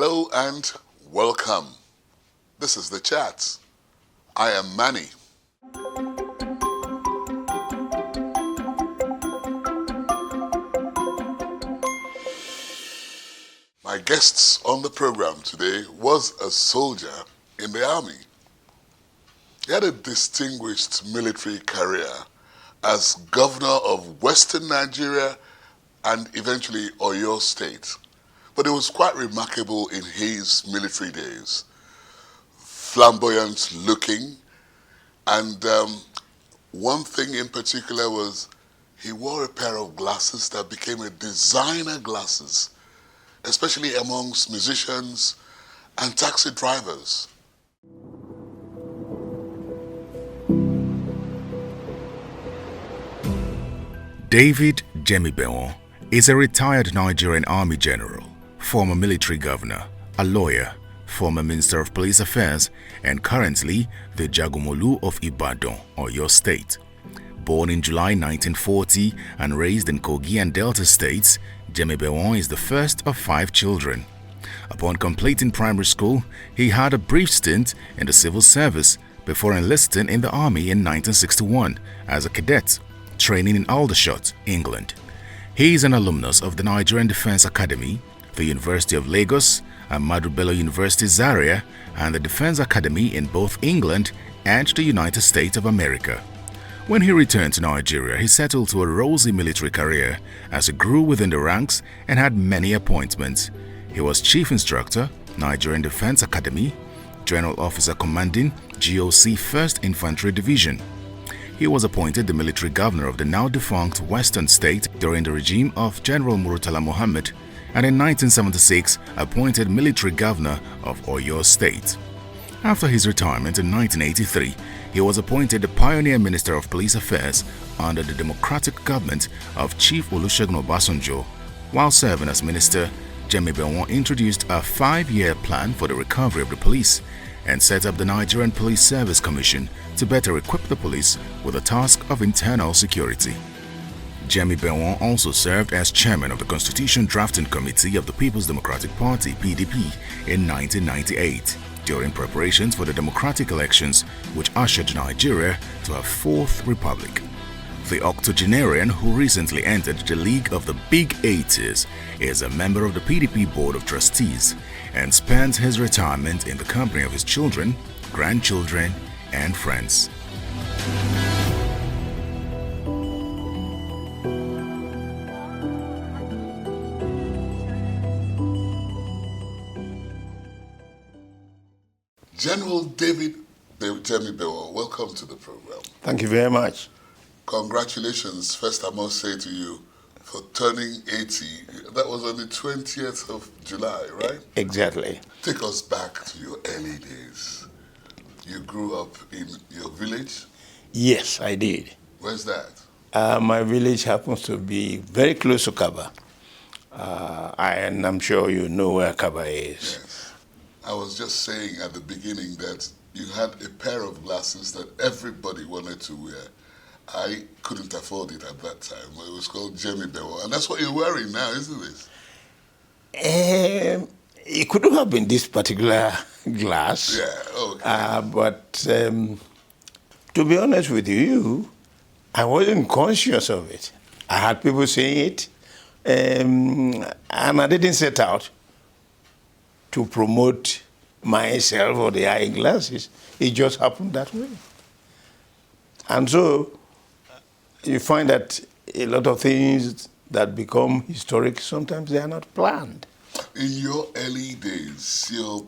Hello and welcome. This is The Chat. I am Manny. My guests on the program today was a soldier in the army. He had a distinguished military career as governor of Western Nigeria and eventually Oyo State. But it was quite remarkable in his military days. Flamboyant looking, and one thing in particular was he wore a pair of glasses that became a designer glasses, especially amongst musicians and taxi drivers. David Jemibewon is a retired Nigerian Army general, former military governor, a lawyer, former Minister of Police Affairs, and currently the Jagomolu of Ibadan, Oyo State. Born in July 1940 and raised in Kogi and Delta States, Jemibewon is the first of 5 children. Upon completing primary school, he had a brief stint in the civil service before enlisting in the army in 1961 as a cadet, training in Aldershot, England. He is an alumnus of the Nigerian Defense Academy, the University of Lagos, Ahmadu Bello University Zaria, and the Defense Academy in both England and the United States of America. When he returned to Nigeria, he settled to a rosy military career as he grew within the ranks and had many appointments. He was Chief Instructor, Nigerian Defense Academy, General Officer Commanding GOC 1st Infantry Division. He was appointed the military governor of the now-defunct Western State during the regime of General Murtala Mohammed, and in 1976 appointed military governor of Oyo State. After his retirement in 1983, he was appointed the pioneer Minister of Police Affairs under the democratic government of Chief Olusegun Obasanjo. While serving as minister, Jemibewon introduced a 5-year plan for the recovery of the police and set up the Nigerian Police Service Commission to better equip the police with the task of internal security. Jemibewon also served as chairman of the Constitution Drafting Committee of the People's Democratic Party (PDP) in 1998 during preparations for the democratic elections which ushered Nigeria to a 4th republic. The octogenarian who recently entered the League of the Big 80s is a member of the PDP Board of Trustees and spends his retirement in the company of his children, grandchildren, and friends. General David Jemibewon, welcome to the program. Thank you very much. Congratulations, first I must say to you, for turning 80. That was on the 20th of July, right? Exactly. Take us back to your early days. You grew up in your village? Yes, I did. Where's that? My village happens to be very close to Kaba. And I'm sure you know where Kaba is. Yes. I was just saying at the beginning that you had a pair of glasses that everybody wanted to wear. I couldn't afford it at that time. It was called Jemibewon, and that's what you're wearing now, isn't it? It couldn't have been this particular glass. Yeah, okay. But to be honest with you, I wasn't conscious of it. I had people saying it, and I didn't set out to promote myself or the eyeglasses. It just happened that way. And so you find that a lot of things that become historic, sometimes they are not planned. In your early days, your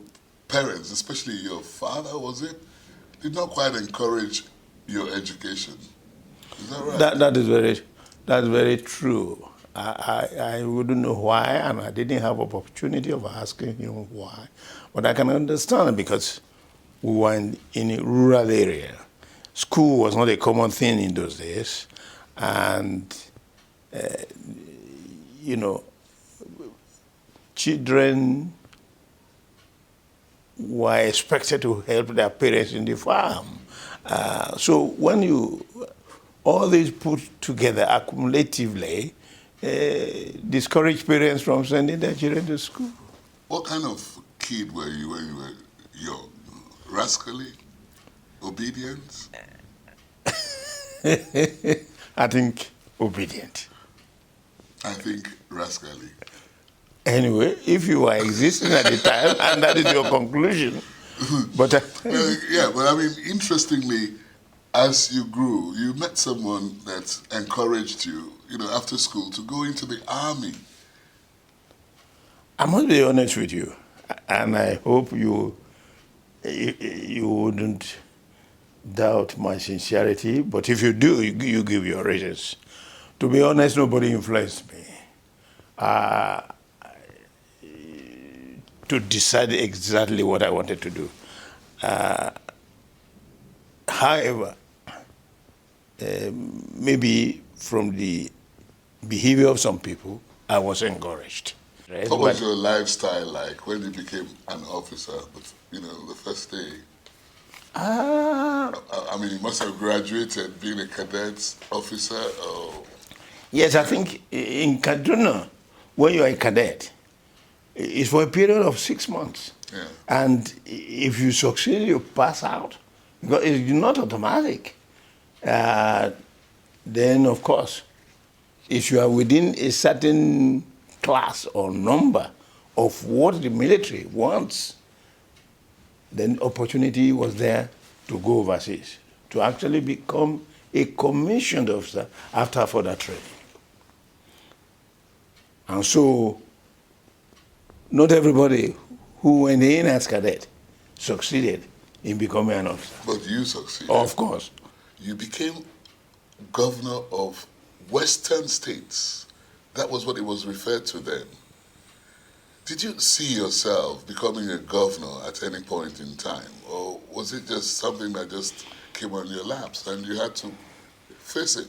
parents, especially your father, was it, did not quite encourage your education. Is that right? That's very true. I wouldn't know why, and I didn't have an opportunity of asking him why. But I can understand because we were in a rural area. School was not a common thing in those days. And, children were expected to help their parents in the farm. So when all these put together accumulatively, discourage parents from sending their children to school. What kind of kid were you when you were young? Rascally? Obedient? I think obedient. I think rascally. Anyway, if you were existing at the time and that is your conclusion, but Yeah, but I mean, interestingly, as you grew, you met someone that encouraged you, after school to go into the army. I must be honest with you, and I hope you wouldn't doubt my sincerity, but if you do, you give your reasons. To be honest, nobody influenced me to decide exactly what I wanted to do. However, maybe from the behavior of some people, I was encouraged. Right? What was your lifestyle like when you became an officer? The first day. I mean, you must have graduated being a cadet officer. Or... Yes, I think in Kaduna, when you are a cadet, it's for a period of 6 months. Yeah. And if you succeed, you pass out. Because it's not automatic. Then, of course, if you are within a certain class or number of what the military wants, then opportunity was there to go overseas, to actually become a commissioned officer after further training. And so, not everybody who went in as cadet succeeded in becoming an officer. But you succeeded. Of course. You became governor of Western states. That was what it was referred to then. Did you see yourself becoming a governor at any point in time? Or was it just something that just came on your laps and you had to face it?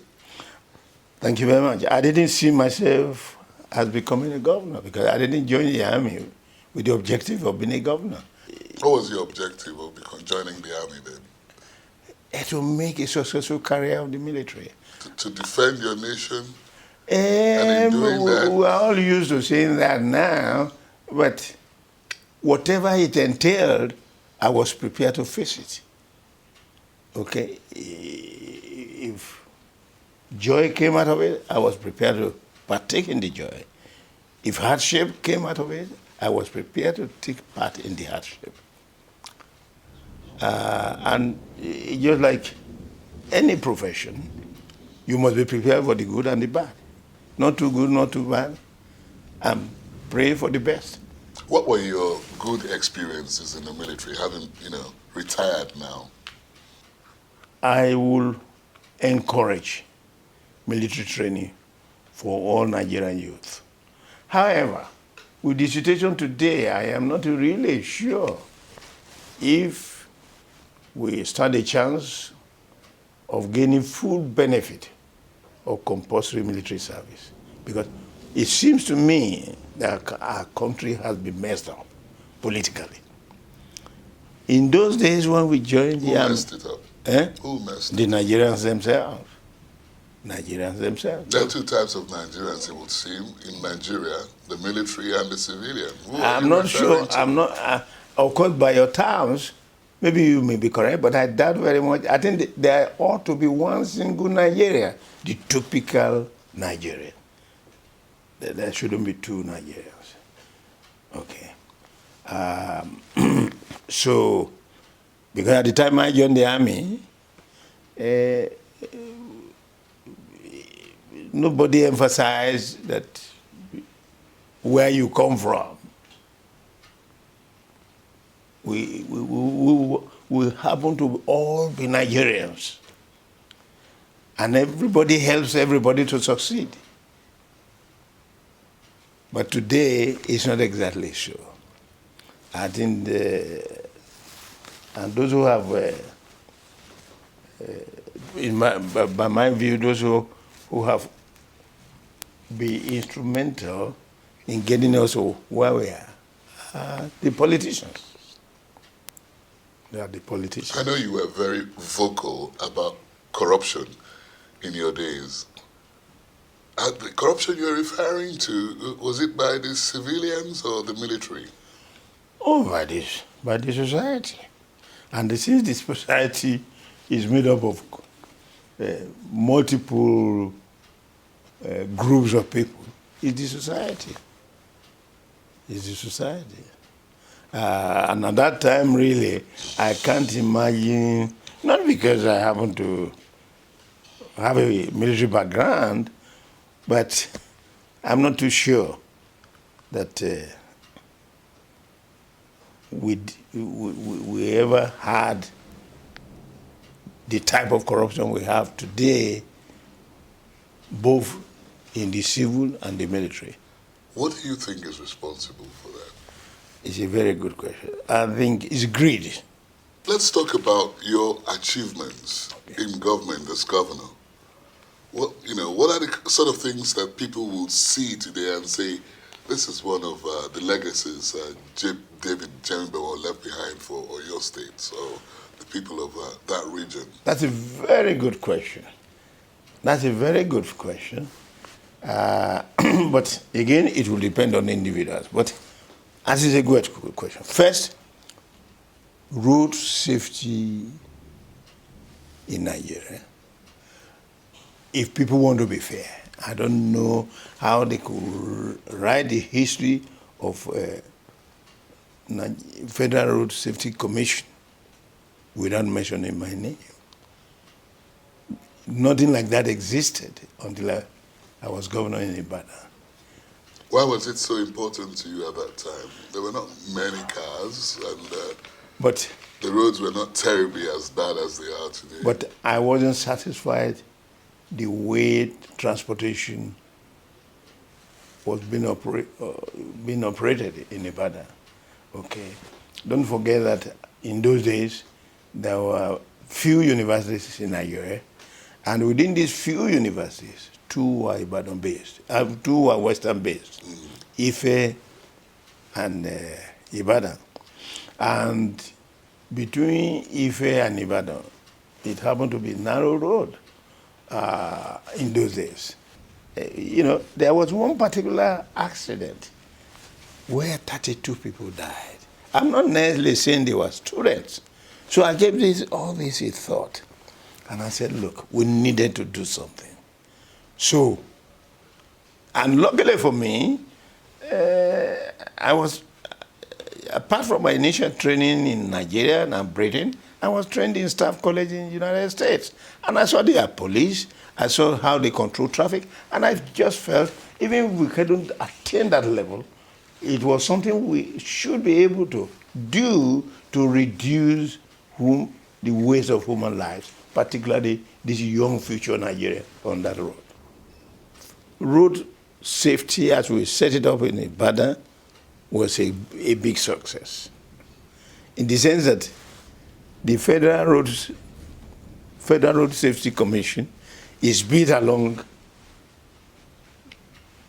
Thank you very much. I didn't see myself as becoming a governor because I didn't join the army with the objective of being a governor. What was your objective of joining the army then? To make a successful career of the military. To defend your nation? And in doing that... We're all used to saying that now, but whatever it entailed, I was prepared to face it. Okay? If joy came out of it, I was prepared to partake in the joy. If hardship came out of it, I was prepared to take part in the hardship. And just like any profession, you must be prepared for the good and the bad. Not too good, not too bad. And pray for the best. What were your good experiences in the military, having, retired now? I will encourage military training for all Nigerian youth. However, with the situation today, I am not really sure if we stand a chance of gaining full benefit of compulsory military service. Because it seems to me that our country has been messed up politically. In those days when we joined the army... Who messed it up? Who messed the it up? Nigerians themselves. Nigerians themselves. There are two types of Nigerians, it would seem, in Nigeria, the military and the civilian. I'm not sure. I'm not... of course, by your terms, maybe you may be correct, but I doubt very much. I think there ought to be one single Nigeria, the typical Nigerian. There shouldn't be two Nigerians. Okay. So, because at the time I joined the army, nobody emphasized that where you come from. We happen to all be Nigerians. And everybody helps everybody to succeed. But today, it's not exactly so. I think, and those who have, by my view, those who have been instrumental in getting us where we are the politicians. They are the politicians. I know you were very vocal about corruption in your days. The corruption you're referring to, was it by the civilians or the military? Oh, by the society. And since the society is made up of multiple groups of people, it's the society. It's the society. And at that time, really, I can't imagine, not because I happen to have a military background, but I'm not too sure that we ever had the type of corruption we have today, both in the civil and the military. What do you think is responsible for that? It's a very good question. I think it's greed. Let's talk about your achievements in government as governor. What are the sort of things that people will see today and say, this is one of the legacies David Jemibewo left behind for Oyo State, or the people of that region? That's a very good question. That's a very good question. But again, it will depend on individuals. But as is a good question. First, road safety in Nigeria. If people want to be fair, I don't know how they could write the history of Federal Road Safety Commission without mentioning my name. Nothing like that existed until I was governor in Ibadan. Why was it so important to you at that time? There were not many cars, and but the roads were not terribly as bad as they are today. But I wasn't satisfied the way transportation was being operated in Ibadan. Okay, don't forget that in those days there were few universities in Nigeria, and within these few universities, two were Ibadan based, two were Western based, Ife and Ibadan. And between Ife and Ibadan, it happened to be narrow road in those days. There was one particular accident where 32 people died. I'm not necessarily saying they were students. So I gave all this a thought. And I said, look, we needed to do something. So, and luckily for me, I was, apart from my initial training in Nigeria and Britain, I was trained in Staff College in the United States. And I saw their police, I saw how they control traffic, and I just felt, even if we couldn't attain that level, it was something we should be able to do to reduce the waste of human lives, particularly this young future Nigeria on that road. Road safety, as we set it up in Ibadan, was a big success. In the sense that the Federal Road Safety Commission is built along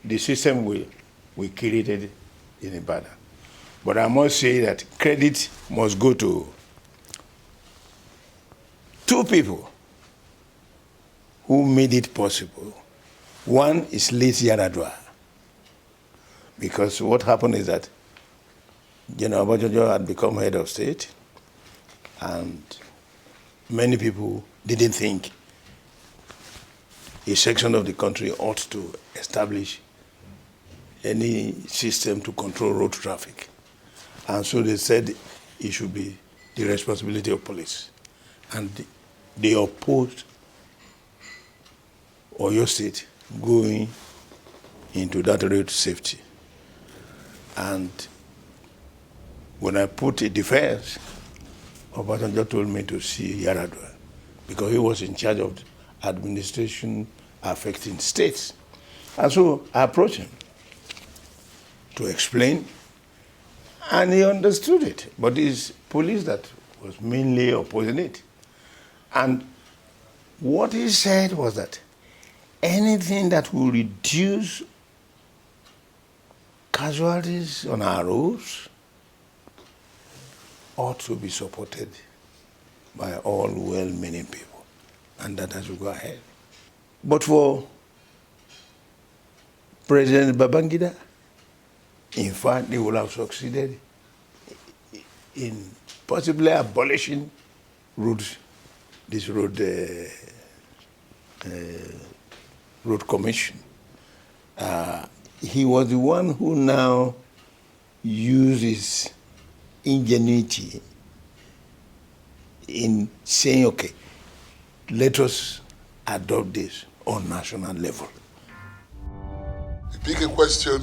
the system we created in Ibadan. But I must say that credit must go to two people who made it possible. One is late Yaradua, because what happened is that General Obasanjo had become head of state, and many people didn't think a section of the country ought to establish any system to control road traffic. And so they said it should be the responsibility of police. And they opposed Oyo State going into that road safety. And when I put a defense, Obasanjo told me to see Yaradua, because he was in charge of administration affecting states. And so I approached him to explain, and he understood it. But it's police that was mainly opposing it. And what he said was that anything that will reduce casualties on our roads ought to be supported by all well-meaning people, and that has to go ahead. But for President Babangida, in fact, they would have succeeded in possibly abolishing this road commission. He was the one who now uses ingenuity in saying, okay, let us adopt this on national level. You pick a question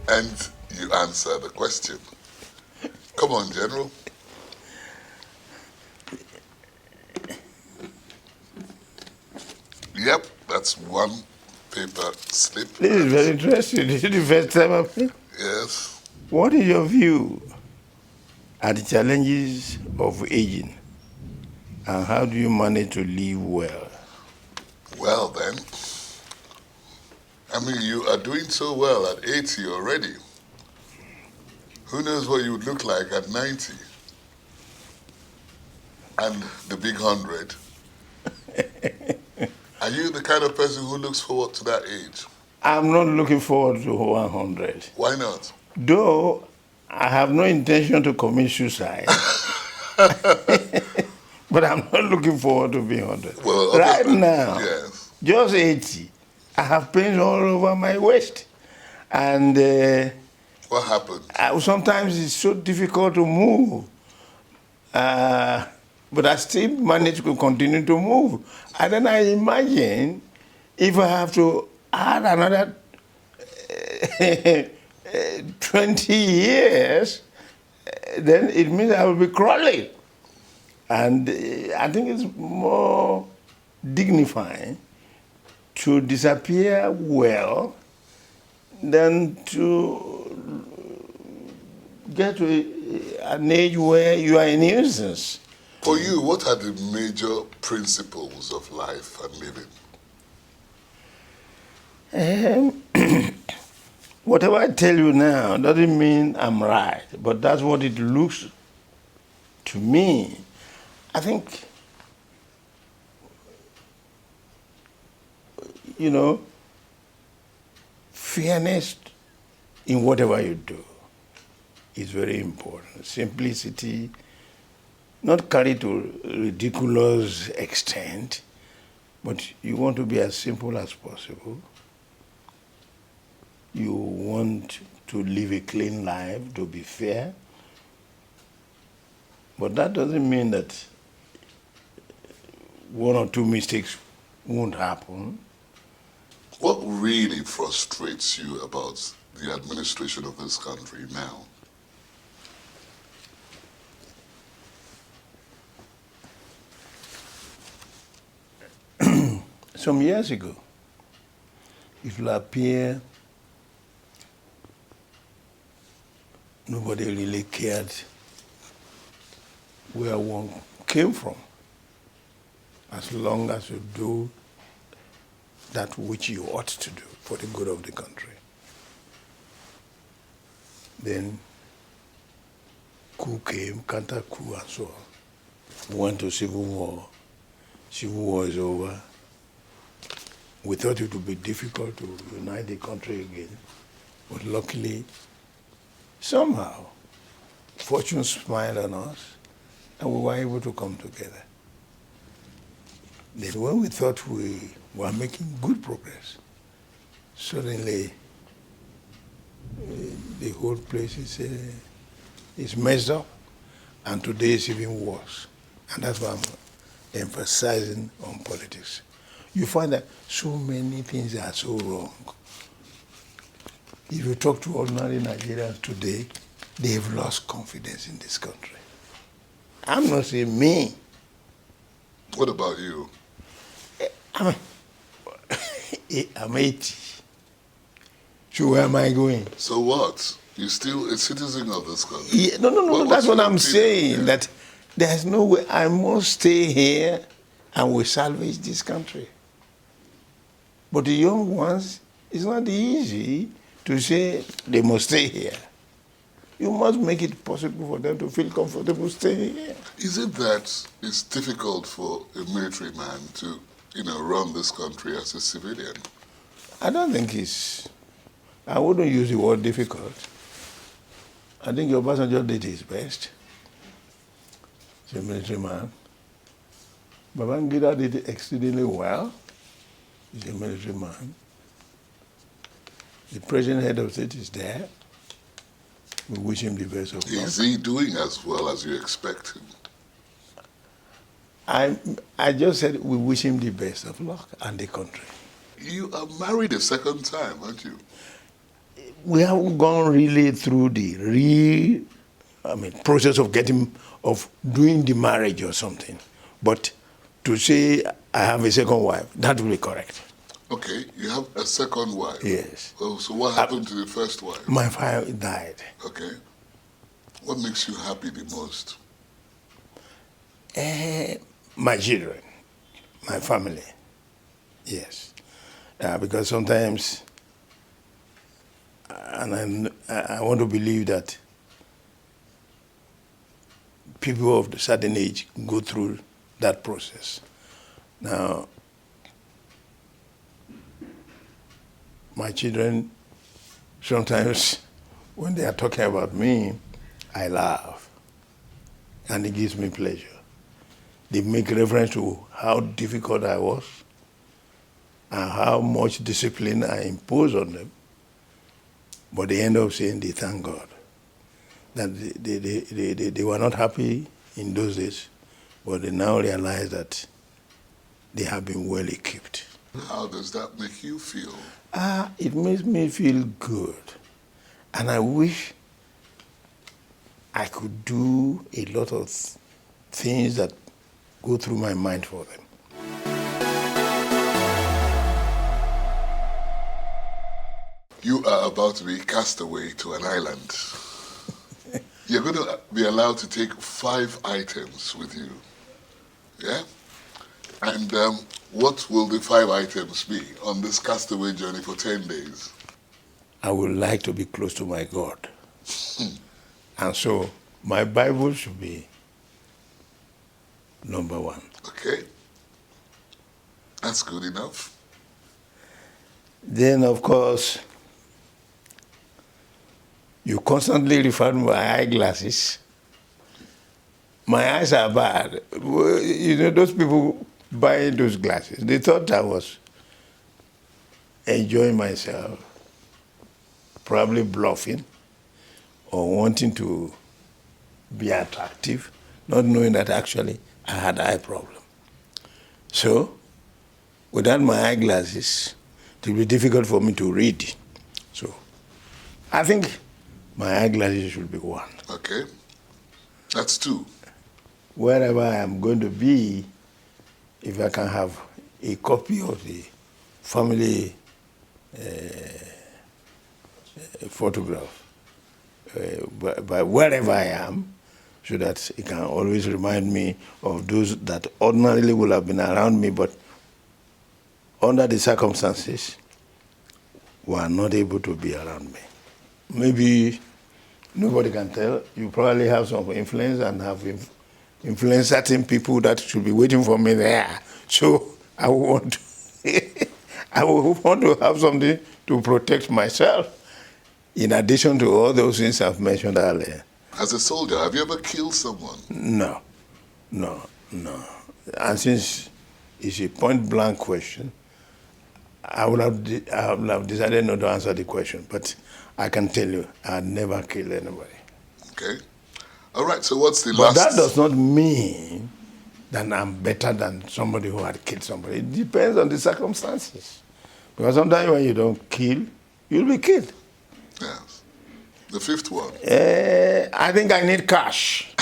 and you answer the question. Come on, General. Yep, that's one paper slip. This is very interesting. This is the first time I've seen. Yes. What is your view at the challenges of aging, and how do you manage to live well? Well then, I mean, you are doing so well at 80 already. Who knows what you would look like at 90? And the big 100. Are you the kind of person who looks forward to that age? I'm not looking forward to 100. Why not? Though I have no intention to commit suicide. But I'm not looking forward to being 100. Well, right now, yes. just 80, I have pains all over my waist. And What happened? sometimes it's so difficult to move. But I still manage to continue to move. And then I imagine if I have to add another 20 years, then it means I will be crawling. And I think it's more dignifying to disappear well than to get to an age where you are a nuisance. For you, what are the major principles of life and living? Whatever I tell you now doesn't mean I'm right, but that's what it looks to me. I think, fairness in whatever you do is very important. Simplicity, not carried to ridiculous extent, but you want to be as simple as possible. You want to live a clean life, to be fair. But that doesn't mean that one or two mistakes won't happen. What really frustrates you about the administration of this country now? Some years ago, it will appear nobody really cared where one came from, as long as you do that which you ought to do for the good of the country. Then coup came, counter coup and so on. We went to civil war. Civil war is over. We thought it would be difficult to unite the country again, but luckily, somehow, fortune smiled on us, and we were able to come together. Then when we thought we were making good progress, suddenly the whole place is messed up, and today is even worse. And that's why I'm emphasizing on politics. You find that so many things are so wrong. If you talk to ordinary Nigerians today, they've lost confidence in this country. I'm not saying me. What about you? I'm 80. So where am I going? So what? You're still a citizen of this country? Yeah, no. That's what I'm saying. Yeah. That there's no way. I must stay here and we salvage this country. But the young ones, it's not easy to say they must stay here. You must make it possible for them to feel comfortable staying here. Is it that it's difficult for a military man to, run this country as a civilian? I don't think I wouldn't use the word difficult. I think Obasanjo did his best. He's a military man. Babangida did exceedingly well. He's a military man. The present head of state is there. We wish him the best of luck. Is he doing as well as you expect him? I just said we wish him the best of luck and the country. You are married a second time, aren't you? We haven't gone really through the process of doing the marriage or something. But to say I have a second wife, that will be correct. Okay, you have a second wife? Yes. Oh, so what happened to the first wife? My father died. Okay. What makes you happy the most? My children, my family, yes. Because sometimes, and I want to believe that people of a certain age go through that process. Now, my children, sometimes when they are talking about me, I laugh, and it gives me pleasure. They make reference to how difficult I was and how much discipline I imposed on them. But they end up saying they thank God that they were not happy in those days, but they now realize that they have been well equipped. How does that make you feel? It makes me feel good. And I wish I could do a lot of things that go through my mind for them. You are about to be cast away to an island. You're going to be allowed to take 5 items with you. Yeah? And what will the 5 items be on this castaway journey for 10 days? I would like to be close to my God. And so my Bible should be number 1. Okay. That's good enough. Then, of course, you constantly refer to my eyeglasses. My eyes are bad. You know, those people buying those glasses, they thought I was enjoying myself, probably bluffing or wanting to be attractive, not knowing that actually I had eye problem. So, without my eyeglasses, it will be difficult for me to read. So, I think my eyeglasses should be 1. Okay. That's 2. Wherever I am going to be, if I can have a copy of the family photograph by wherever I am, so that it can always remind me of those that ordinarily would have been around me, but under the circumstances, were not able to be around me. Maybe nobody can tell. You probably have some influence and have influenced certain people that should be waiting for me there. So I want I would want to have something to protect myself, in addition to all those things I've mentioned earlier. As a soldier, have you ever killed someone? No. And since it's a point-blank question, I would have decided not to answer the question, but I can tell you, I never killed anybody. Okay. All right, so what's the But last... that does not mean that I'm better than somebody who had killed somebody. It depends on the circumstances. Because sometimes when you don't kill, you'll be killed. Yes. The 5th one. I think I need cash.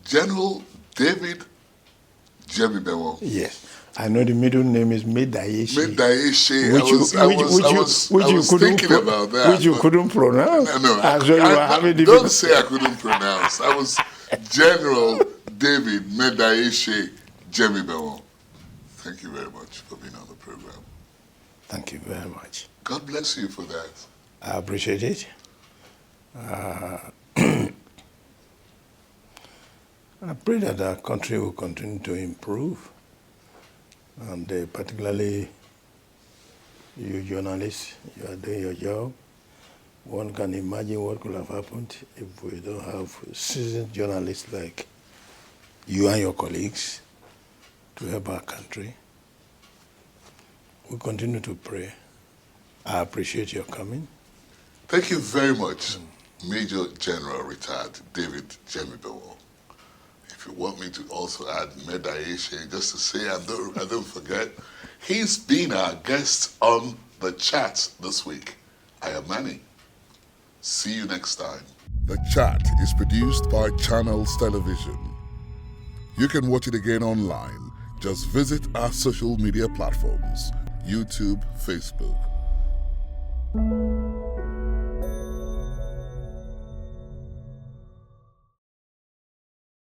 General David Jemibewo. Yes. I know the middle name is Medayeshi. Medayeshi. I was thinking about that. Which you couldn't pronounce. No. Don't say I couldn't pronounce. I was General David Medayeshi Jemibewo. Thank you very much for being on the program. Thank you very much. God bless you for that. I appreciate it. I pray that our country will continue to improve, and particularly you journalists, you are doing your job. One can imagine what could have happened if we don't have seasoned journalists like you and your colleagues to help our country. We continue to pray. I appreciate your coming. Thank you very much, Major General Retired David Jemibewo. If you want me to also add Medaishe, just to say I don't forget, he's been our guest on the chat this week. I am Manny. See you next time. The Chat is produced by Channels Television. You can watch it again online. Just visit our social media platforms, YouTube, Facebook.